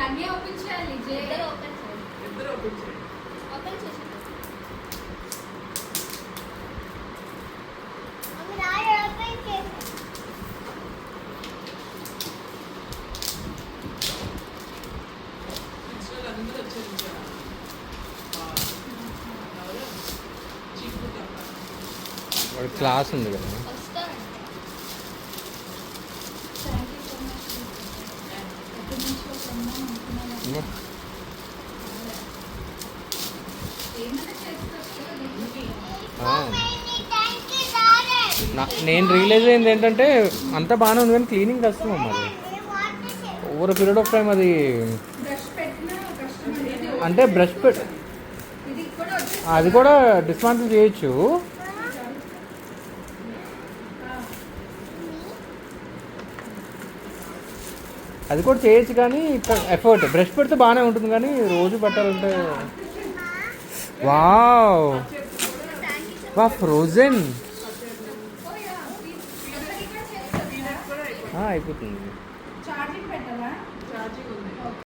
Ramya open చేయాలి. ఇద్దరు open చేయండి. ఇద్దరు ఓపెన్ చేయండి. ఓపెన్ చేసి నెక్స్ట్ వాళ్ళు అందరూ వచ్చారు ఇంకా. ఎవరు? చీకు తప్ప. వాడి క్లాస్ ఉంది కదా. వస్తారంట. Thank you so much. ఎప్పటి నుంచి వస్తున్నాం అనుకున్నాను. ఇంకో. ఏమైనా చేసుకోవచ్చు. ఆ. నేను రియలైజ్ అయింది ఏంటంటే అంతా బాగానే ఉంది కానీ క్లీనింగ్ కష్టం అమ్మ అది. ఓవర్ పీరియడ్ ఆఫ్ టైం అది బ్రష్ పెట్టినా కష్టం అండి. అంటే బ్రష్ ఇది కూడా వచ్చేసి అది కూడా డిస్మాంటిల్ చేయొచ్చు. అది కూడా చేయొచ్చు కానీ ఎఫర్ట్ బ్రష్ పెడితే బాగానే ఉంటుంది కానీ రోజు పెట్టాలంటే వావ్ వా ఫ్రోజన్ అయిపోతుంది. చార్జింగ్ పెట్టాలా? ఛార్జింగ్ ఉంది.